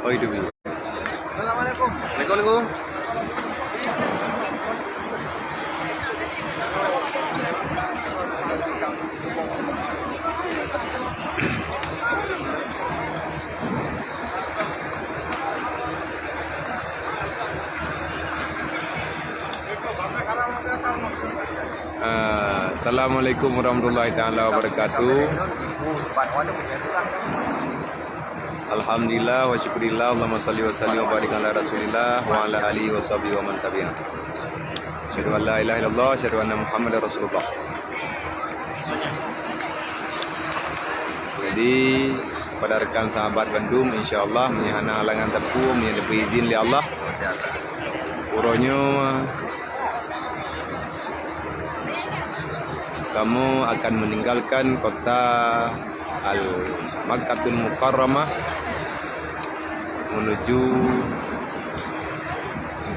Oh, itu dulu. Assalamualaikum. Waalaikumsalam. Assalamualaikum warahmatullahi taala wabarakatuh. Alhamdulillah wa syukurillah, Allahumma salli wa sallim wa barik ala rasulillah wa ala alihi wa sahbihi wa man tabi'ah. Asyhadu an la ilaha illallah, asyhadu anna Muhammadar Rasulullah. Jadi pada rekan sahabat Bandung, insyaallah menyahana halangan tepu, menyana izin li Allah. Uronyo kamu akan meninggalkan kota Al-Makkatul Mukarramah menuju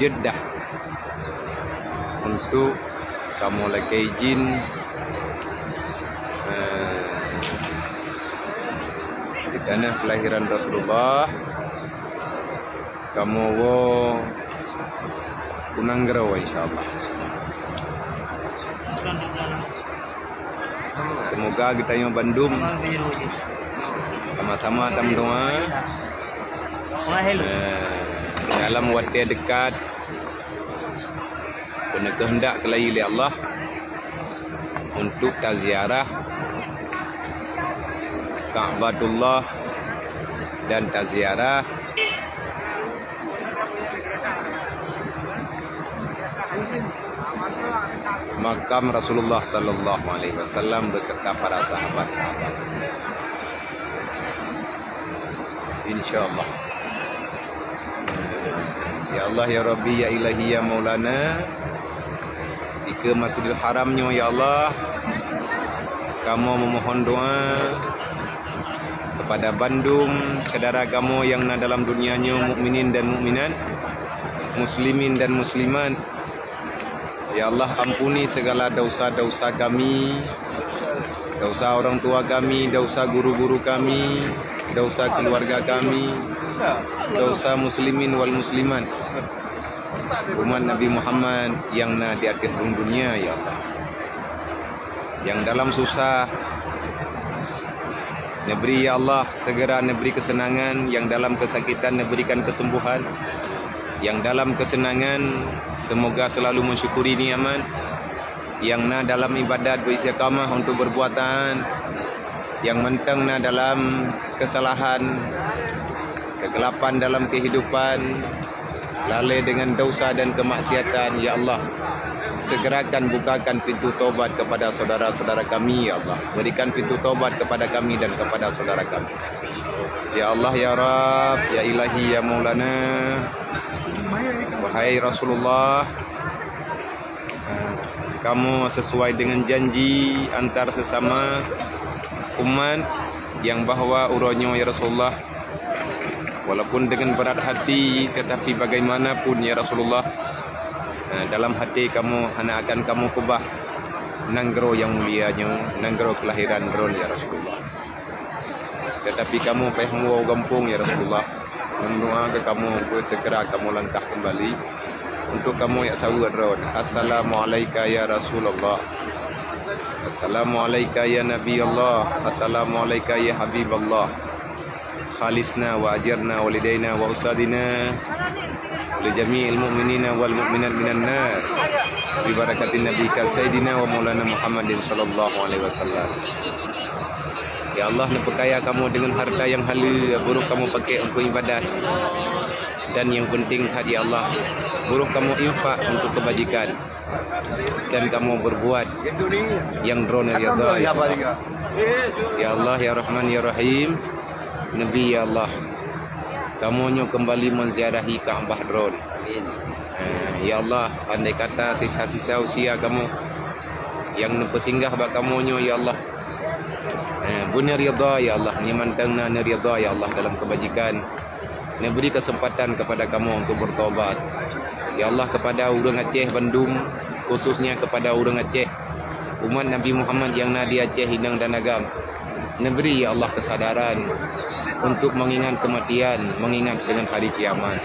Jeddah untuk kamu lagi izin di tanah kelahiran Rasulullah. Kamu wo Kunanggero insyaallah. Semoga kita yang Bandung sama-sama tam doa dalam waktu dekat benar kehendak kelahi oleh Allah untuk taziarah Ka'batullah dan taziarah makam Rasulullah sallallahu alaihi wasallam beserta para sahabat-sahabat. Insyaallah. Ya Allah ya Rabbi ya Ilahi ya Maulana, di ke Masjidil Haramnya ya Allah, kamu memohon doa kepada Bandung, saudara kamu yang na dalam dunianya mukminin dan mukminat, muslimin dan muslimat. Ya Allah, ampuni segala dosa-dosa kami, dosa orang tua kami, dosa guru-guru kami, dosa keluarga kami, dosa muslimin wal muslimat, umat Nabi Muhammad yang na di akhir dunia ya Allah. Yang dalam susah neberi ya Allah, segera neberi kesenangan. Yang dalam kesakitan neberikan kesembuhan. Yang dalam kesenangan semoga selalu mensyukuri nikmat. Yang na dalam ibadat beristiqamah untuk berbuatan. Yang mentang na dalam kesalahan, kegelapan dalam kehidupan, lalai dengan dosa dan kemaksiatan ya Allah, segerakan bukakan pintu taubat kepada saudara-saudara kami ya Allah. Berikan pintu taubat kepada kami dan kepada saudara kami. Ya Allah ya Rabb ya Ilahi ya Maulana, wahai Rasulullah, kamu sesuai dengan janji antar sesama umat yang bahwa uronyo ya Rasulullah, walaupun dengan berat hati tetapi bagaimanapun ya Rasulullah, dalam hati kamu hanya akan kamu kubah Nanggero yang mulianya, Nanggero kelahiran Ron ya Rasulullah. Tetapi kamu pehmu gampung ya Rasulullah, mendoa ke kamu segera kamu langkah kembali untuk kamu ya sawat Ron. Assalamualaikum ya Rasulullah, Assalamualaikum ya Nabi Allah, Assalamualaikum ya Habib Allah. Khalisna wa ajarna walidaina wa usadina li jami'il mu'minina wal mu'minat minan nar bi barakatin nabiyika sayyidina wa maulana Muhammadin sallallahu alaihi wasallam. Ya Allah, nepekaya kamu dengan harta yang halal, buruk kamu pakai untuk ibadat. Dan yang penting tadi Allah, buruk kamu infak untuk kebajikan. Dan kamu berbuat yang drone ya Allah. Ya Allah ya Rahman ya Rahim. Nabi ya Allah, kamu nyo kembali menziarahi Ka'bah drone. Ya Allah, andai kata sisa-sisa usia kamu yang nepesinggah bak kamu nyo ya Allah, bunya ridha ya Allah, nyimantangna ridha ya Allah dalam kebajikan. Beri kesempatan kepada kamu untuk bertobat ya Allah, kepada urang Aceh Bandung, khususnya kepada urang Aceh, umat Nabi Muhammad yang na di Aceh Hidang dan Agam. Beri ya Allah kesadaran untuk mengingat kematian, mengingat dengan hari kiamat.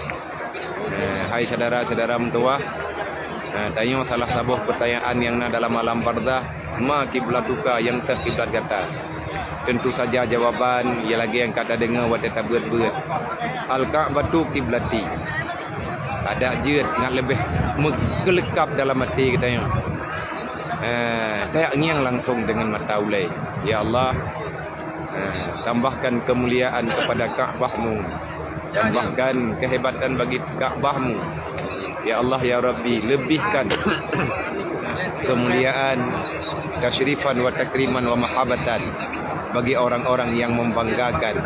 Hai saudara-saudara mentua, tanya salah sebuah pertanyaan yang dalam alam barzah, ma kiblatuka, yang terkiblat kata. Tentu saja jawaban ia lagi yang kata dengar wa tetap beut-beut. Al-Ka'batu kiblati. Ada jeut ngat lebih kelekap dalam hati kita yang tak ngiang langsung dengan mata ulai. Ya Allah, tambahkan kemuliaan kepada Ka'bahmu, tambahkan kehebatan bagi Ka'bahmu. Ya Allah ya Rabbi, lebihkan kemuliaan, kasyrifan wa takriman wa mahabatan bagi orang-orang yang membanggakan,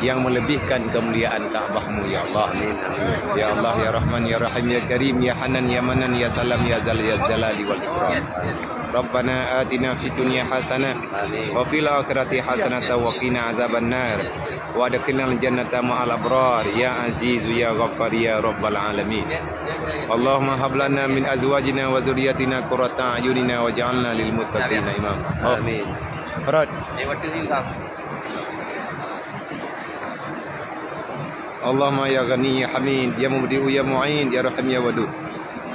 yang melebihkan kemuliaan Ka'bahmu ya Allah. Ya Allah ya Rahman ya Rahim ya Karim ya Hanan ya Manan ya Salam ya Zal ya Jalali wal Ikram. Rabbana atina fid dunya hasanah wa fil akhirati hasanah wa qina azabannar wa adkhilnal jannata ma'al abrar ya aziz ya ghaffar ya rabbal alamin. Allahumma hab lana min azwajina wa dzurriyyatina qurrata a'yunina waj'alna lil muttaqina imama. Amin. Farad. Allahumma ya ghani ya hamid ya mubdi'u ya mu'in ya rahim ya wadud.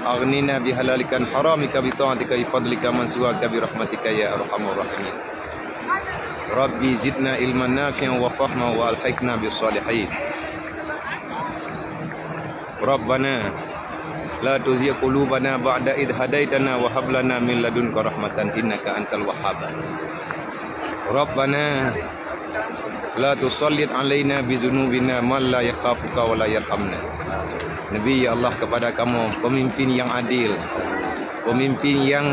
Aghnina bihalalikan haramika bi ta'atika bi fadlika man suwaka bi rahmatika ya arhamar rahimin. Rabbi zidna ilman nafi'an wa fahma wa alhiqna bis salihin. Rabbana la tuzigh qulubana ba'da id hadaitana wa hab lana min ladunka rahmatan innaka antal wahhab. Rabbana la tusallit alaina bi dzunubina man la yakhafuka wa la yarhamna. Nabi ya Allah, kepada kamu pemimpin yang adil, pemimpin yang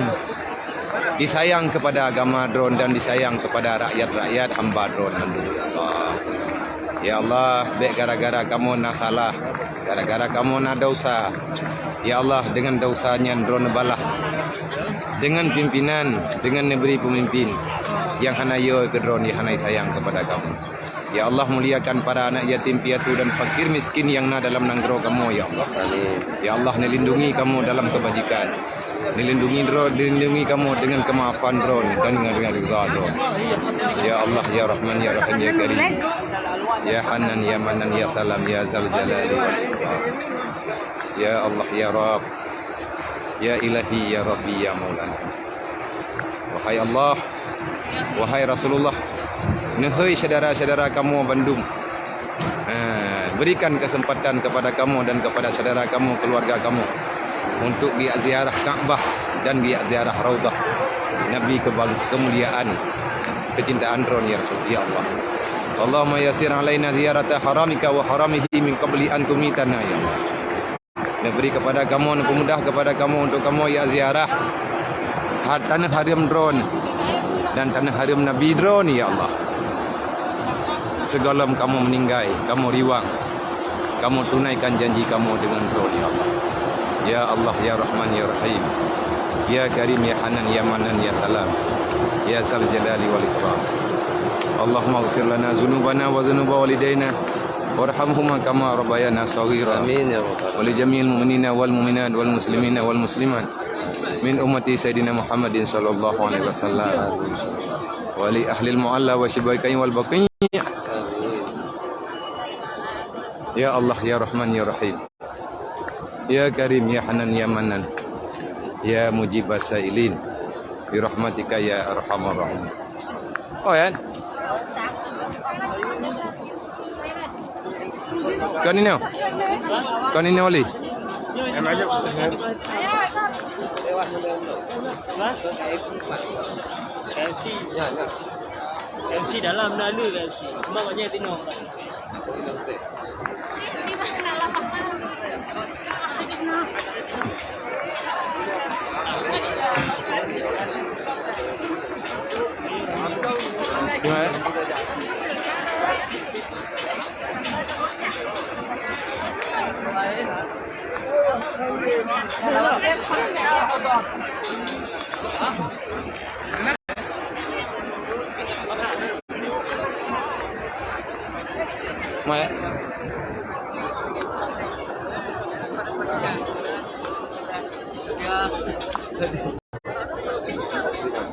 disayang kepada agama Dron dan disayang kepada rakyat-rakyat hamba Dron. Ya Allah, baik gara-gara kamu nak salah, gara-gara kamu nak dosa. Ya Allah, dengan dosanya Dron balah, dengan pimpinan, dengan negeri pemimpin yang hanayo ke Dron, yang hanai sayang kepada kamu. Ya Allah, muliakan para anak yatim piatu dan fakir miskin yang ada dalam nanggro kamu ya Allah. Ya Allah, melindungi kamu dalam kebajikan, melindungi Dron, melindungi kamu dengan kemaafan Dron dan dengan ridha Dron. Ya Allah ya Rahman ya Rahim ya Karim ya Hanan ya Manan ya Salam ya Zal Jalali wal Ikram. Ya Allah ya Rabb ya Ilahi ya Rabbi ya Maulana. Wahai Allah, wahai Rasulullah, nehoi saudara-saudara kamu Bandung, berikan kesempatan kepada kamu dan kepada saudara kamu, keluarga kamu, untuk dia ziarah Ka'bah dan dia ziarah Raudhah Nabi kemuliaan, kecintaan Dron ya Rasul ya Allah. Allahumma yassir alaina ziyarata haramika wa haramihi min qabli an tumitana ya Allah. Beri kepada kamu, pemudah kepada kamu untuk kamu ya ziarah tanah haram Dron dan tanah haram Nabi Dron ya Allah. Segala kamu meninggai, kamu riwang, kamu tunaikan janji kamu dengan Dron ya Allah. Ya Allah ya Rahman ya Rahim ya Karim ya Hanan ya Manan ya Salam ya Zal Jalali wal Ikram. Allahumma ighfir lana dzunubana wa dzunuba walidayna warhamhuma kama rabbayana shaghira. Amin ya rabbal alamin. Wa li jami'il mu'minina wal mu'minat wal muslimina wal muslimat min ummati Sayyidina Muhammadin sallallahu alaihi wasallam wa li ahli al-mu'alla wa shibaikai wal baqi. Ya Allah ya Rahman ya Rahim ya Karim ya Hanan ya Manan ya Mujibas Sailin bi rahmatika ya arhamar rahim. Oh ya. Kanina wali. MC dalam nala ke MC. Maknanya tino.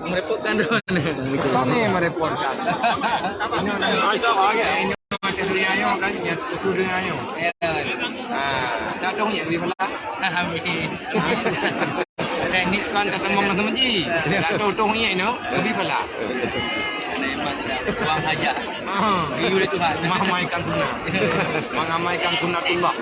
Merepotkan Dron. Ini merepotkan. Ini kan yang kesudahannya. Ya. Tak dong yang lebih pala. Amin. Ada ini Kan kata mong teman ji. Tak dong yang no lebih pala. uang saja. Riu dari Tuhan. Mengamaikan sunnah. Mengamaikan sunnatullah.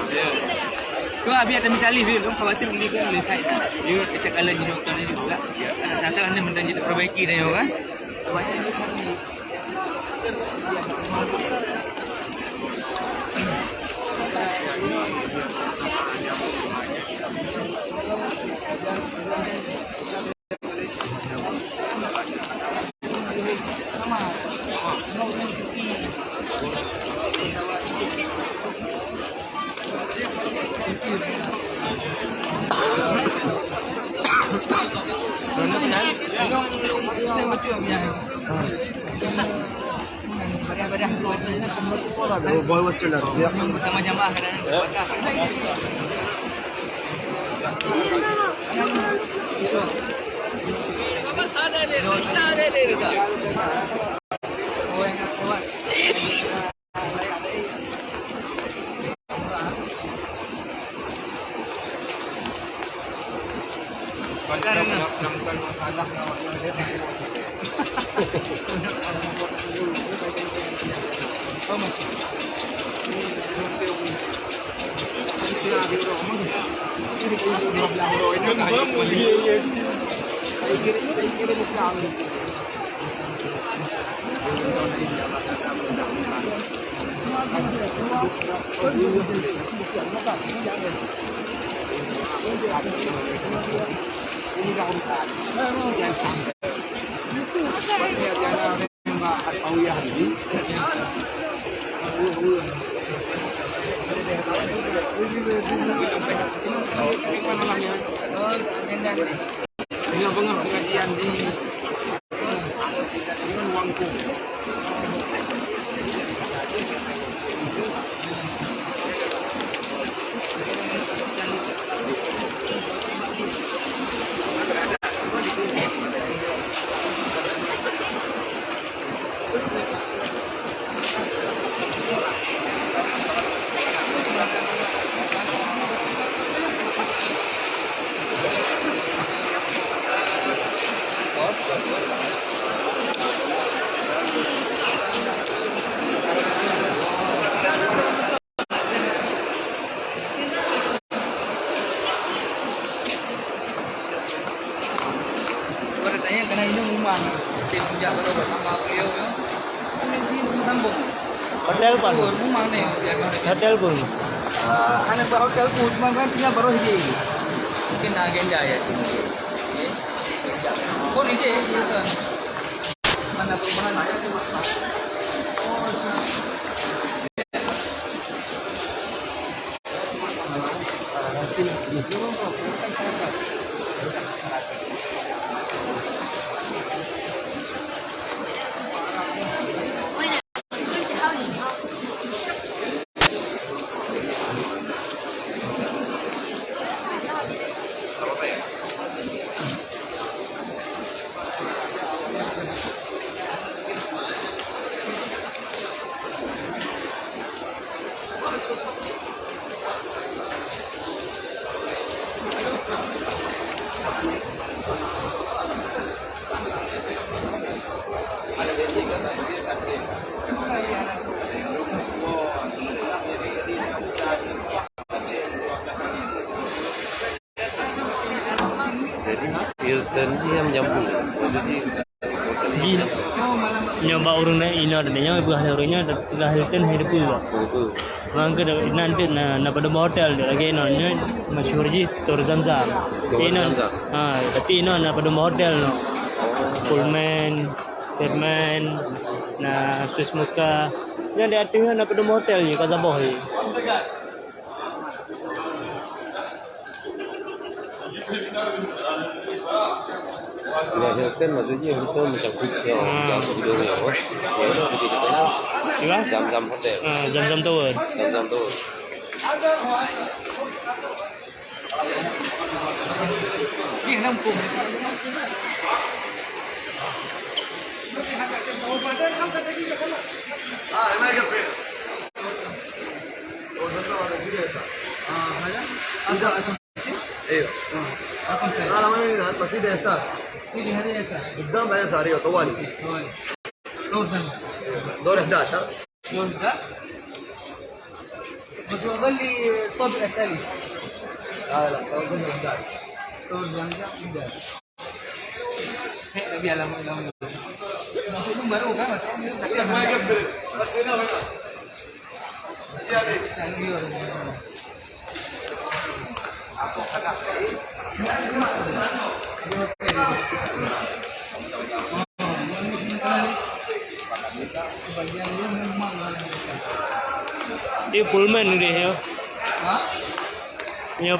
Tu habis ada misal lift tu khawatir lift kan boleh saya. Dia kita kalau jadi doktor ni juga. Ada satu anda benda jadi perbaiki dah ya kan. Banyak ni kami. Boy wacce la. Sama jamaah kadang-kadang. Ini pengen pengajian di Wangkung. Tanya kena ini rumah. Sejak berapa sama beliau ya. Ini sambung. Hotel pun. Rumah ni. Hotel pun. Anak hotel pun cuma kan tinggal baru je. Mungkin agenda ya. Oh ni je. Mana perumahan ada tu. Hilton yang menyambung. Ji. Nyoba urang na ina dan nya ibu hasilnya dah Hilton hidup pula. Mangga nanti na pada hotel lagi nya masyhur ji Tur Zamzam. Ina tapi ina na pada hotel no. Pullman, Fairman, na Swiss Muka. Nya di atingnya na pada hotel ni kata boh. Tidak Hilton maksudnya Hilton macam video videonya apa? Ya itu kita kenal. Zam-Zam Hotel. Zamzam Tower. Zam-Zam Tower. Ini nampung. ايوه العلامه هنا المسجد يسار قدام بعدين يسار ايوه طوالي دور 11 ها بس يظل لي الطابق الثالث لا لا دور 11 طول جامعة indah. Kayak biar lama-lama. Itu baru kan? Tapi yang mana? بس هنا هنا Di Pullman dia ya. Ya,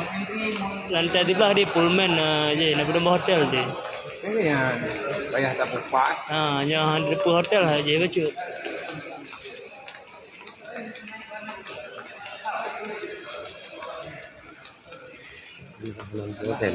lantai di belah di Pullman aja, nak benda hotel dia. Ini yang kayak tak buka. Yang di hotel aja betul. Hotel.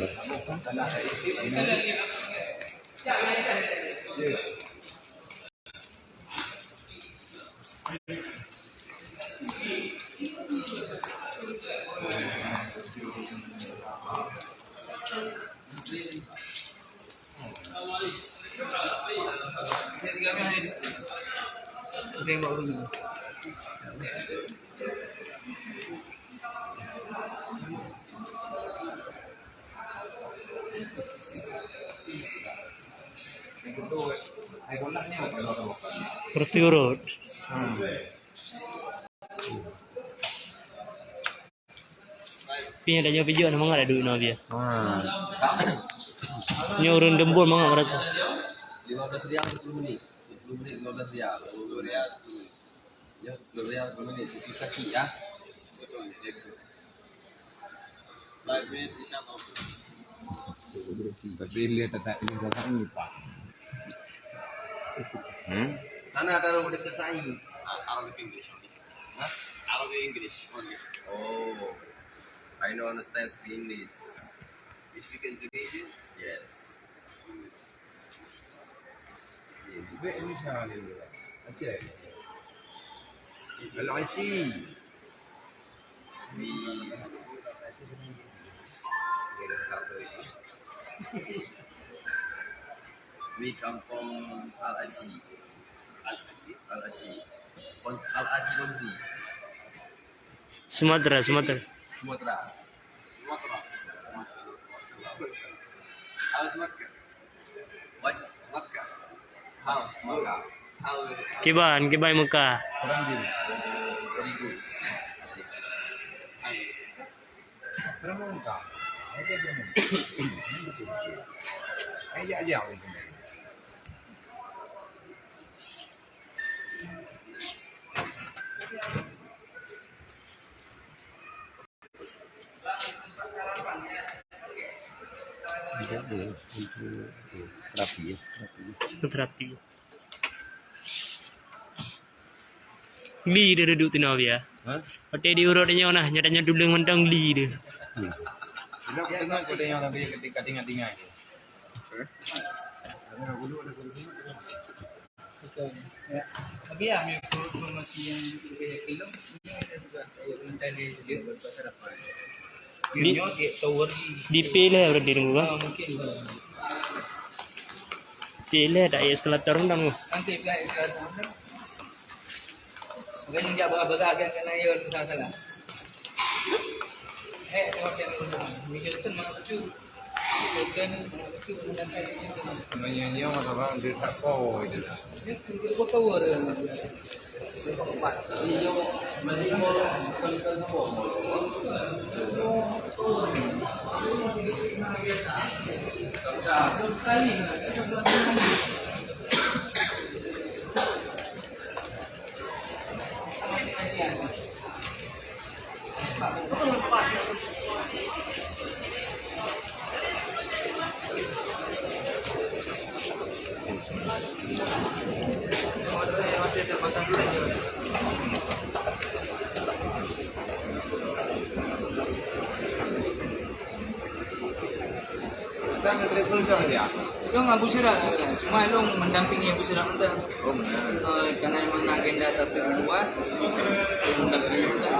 Perti urut. Pinya dah jauh video nama ada duit nabi ya. Nyurun dembul mangga mereka. 15 rial 10 menit. 10 menit 15 rial. 10 rial 10. Ya, 10 rial 10 menit. Itu kaki ya. Betul, betul. 5 minutes insyaAllah. Tapi lihat tak ini sekarang ni pak. Sana taruh dekat saing. Arabic English only. Hah? Arabic English only. Oh. I don't understand speak English. You speak Indonesian? Yes. Baik ni sahaja ni. Aceh. Kalau IC. We come from Al-Ashi. Al-Ashi. Al-Ashi Country. Sumatera. Sumatera. Sumatera. How's Makkah? What's Makkah. How? Makkah? How? Kiban Mekah. Serang dia. Very good. Terang tak. Ayah aja awak ini. Rapi ya. Terapi. Li dia duduk tu nabi ya. Hotel di urut dia nah, nyatanya dulu mentang li dia. Tidak dengar kau yang lagi ketika tinggal-tinggal. Tapi ya, informasi yang lebih kilo ini ada juga saya minta dia juga pasal apa? Dia tower Di pilih berarti tunggu kan. mungkin Pilih tak ya eskalator rendang tu. nanti flight sekarang. Mungkin dia berat-berat kan kena ya salah. Hotel Hilton mana tu? Hilton mana tu? Dan saya itu. Namanya orang dia tak kau itu. Dia tower. Empat. Dia masih mau Sekarang travel dah dia. Long Abu Sirat, cuma long mendampingi Abu Sirat kita. Oh benar. Karena memang agenda tapi luas, mendampingi kita.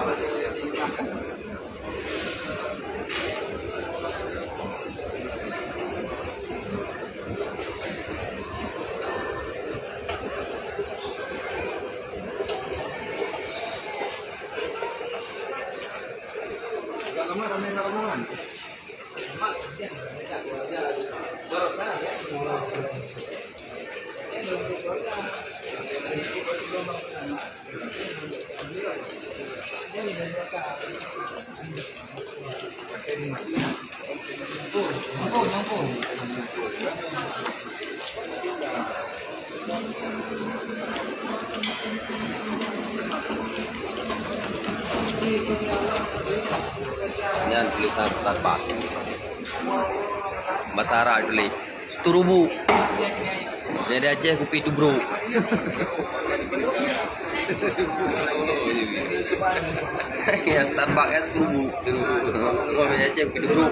Yan tulisan Starbucks. Batara tulis Sturubu. Dari Aceh kopi tu bro. Ya Starbucks ya Sturubu. Kalau dari Aceh kopi tu bro.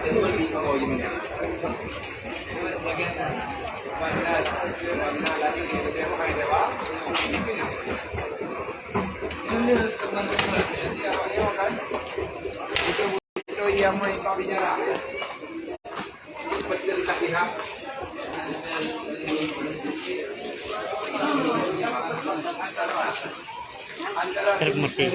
Truk mati.